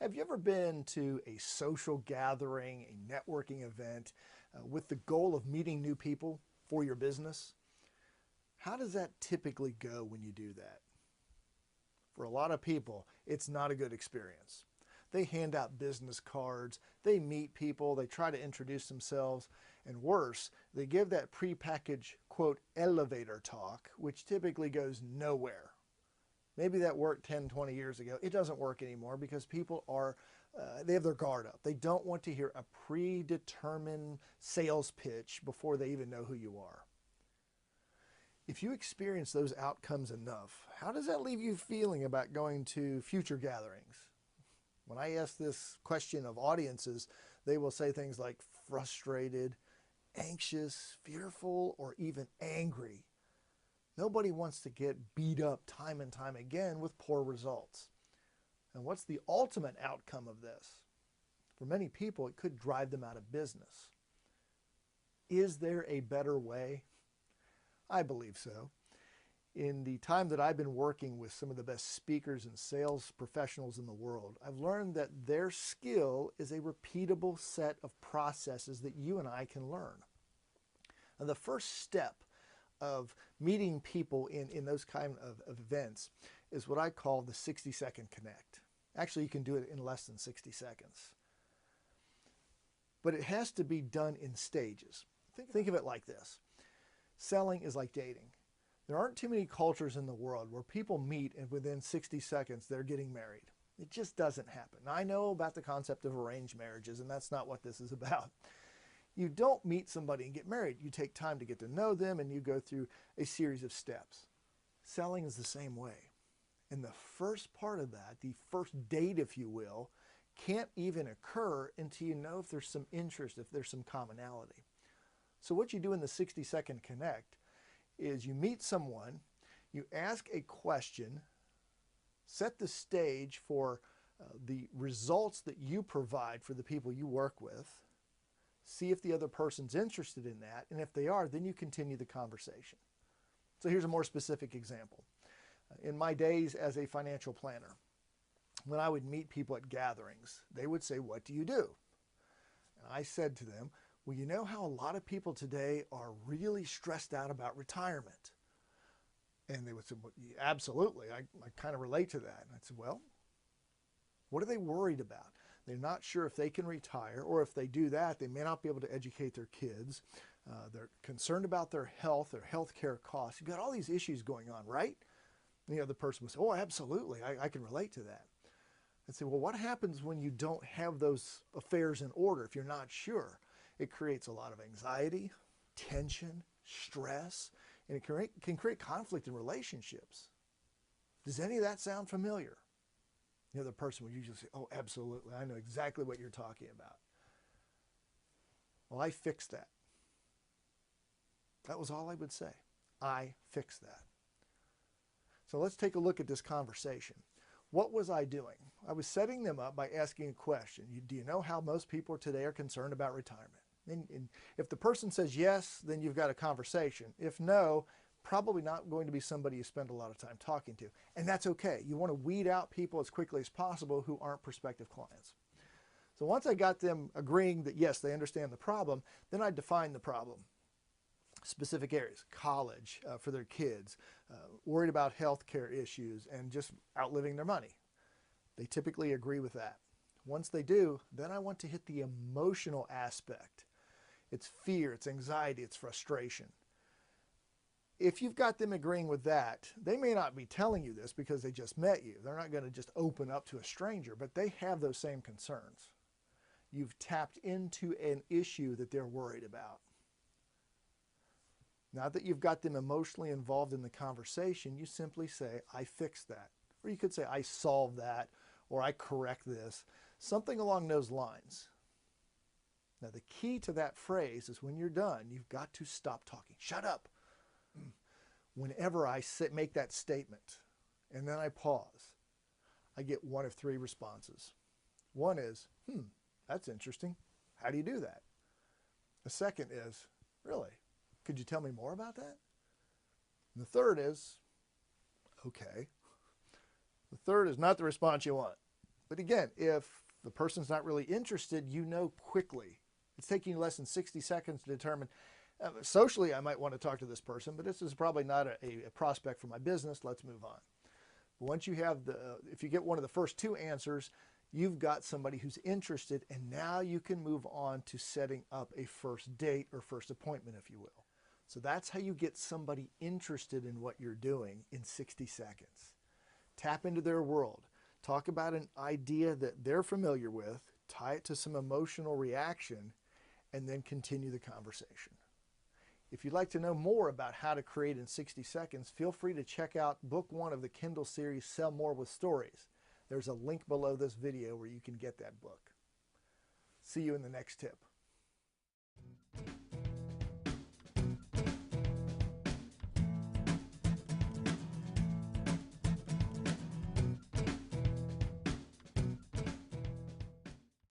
Have you ever been to a social gathering, a networking event, with the goal of meeting new people for your business? How does that typically go when you do that? For a lot of people, it's not a good experience. They hand out business cards, they meet people, they try to introduce themselves, and worse, they give that prepackaged, quote, elevator talk, which typically goes nowhere. Maybe that worked 10, 20 years ago. It doesn't work anymore because people they have their guard up. They don't want to hear a predetermined sales pitch before they even know who you are. If you experience those outcomes enough, how does that leave you feeling about going to future gatherings? When I ask this question of audiences, they will say things like frustrated, anxious, fearful, or even angry. Nobody wants to get beat up time and time again with poor results. And what's the ultimate outcome of this? For many people, it could drive them out of business. Is there a better way? I believe so. In the time that I've been working with some of the best speakers and sales professionals in the world, I've learned that their skill is a repeatable set of processes that you and I can learn. And the first step of meeting people in those kind of events is what I call the 60-second connect. Actually, you can do it in less than 60 seconds. But it has to be done in stages. Think of it like this. Selling is like dating. There aren't too many cultures in the world where people meet and within 60 seconds they're getting married. It just doesn't happen. Now, I know about the concept of arranged marriages, and that's not what this is about. You don't meet somebody and get married. You take time to get to know them and you go through a series of steps. Selling is the same way. And the first part of that, the first date, if you will, can't even occur until you know if there's some interest, if there's some commonality. So what you do in the 60-second connect is you meet someone, you ask a question, set the stage for the results that you provide for the people you work with, see if the other person's interested in that, and if they are, then you continue the conversation. So here's a more specific example. In my days as a financial planner, when I would meet people at gatherings, they would say, "What do you do?" And I said to them, "Well, you know how a lot of people today are really stressed out about retirement?" And they would say, "Well, yeah, absolutely, I kind of relate to that." And I said, "Well, what are they worried about? They're not sure if they can retire, or if they do that, they may not be able to educate their kids. They're concerned about their health care costs. You've got all these issues going on, right?" And the other person would say, "Oh, absolutely, I can relate to that." I'd say, "Well, what happens when you don't have those affairs in order, if you're not sure?" It creates a lot of anxiety, tension, stress, and it can create conflict in relationships. Does any of that sound familiar? The other person would usually say, "Oh, absolutely. I know exactly what you're talking about." Well, I fixed that. That was all I would say. I fixed that. So let's take a look at this conversation. What was I doing? I was setting them up by asking a question. Do you know how most people today are concerned about retirement? And if the person says yes, then you've got a conversation. If no, probably not going to be somebody you spend a lot of time talking to. And that's okay. You want to weed out people as quickly as possible who aren't prospective clients. So once I got them agreeing that yes, they understand the problem, then I defined the problem. Specific areas, college for their kids, worried about health care issues, and just outliving their money. They typically agree with that. Once they do, then I want to hit the emotional aspect. It's fear, it's anxiety, it's frustration. If you've got them agreeing with that, they may not be telling you this because they just met you. They're not going to just open up to a stranger, but they have those same concerns. You've tapped into an issue that they're worried about. Now that you've got them emotionally involved in the conversation, you simply say, "I fixed that." Or you could say, "I solved that," or "I correct this." Something along those lines. Now the key to that phrase is when you're done, you've got to stop talking. Shut up. Whenever I make that statement and then I pause, I get one of three responses. One is, that's interesting. How do you do that? The second is, really? Could you tell me more about that? And the third is, okay. The third is not the response you want. But again, if the person's not really interested, you know quickly. It's taking you less than 60 seconds to determine, socially, I might want to talk to this person, but this is probably not a prospect for my business. Let's move on. But once you have if you get one of the first two answers, you've got somebody who's interested, and now you can move on to setting up a first date or first appointment, if you will. So that's how you get somebody interested in what you're doing in 60 seconds. Tap into their world. Talk about an idea that they're familiar with, tie it to some emotional reaction, and then continue the conversation. If you'd like to know more about how to create in 60 seconds, feel free to check out book 1 of the Kindle series, Sell More with Stories. There's a link below this video where you can get that book. See you in the next tip.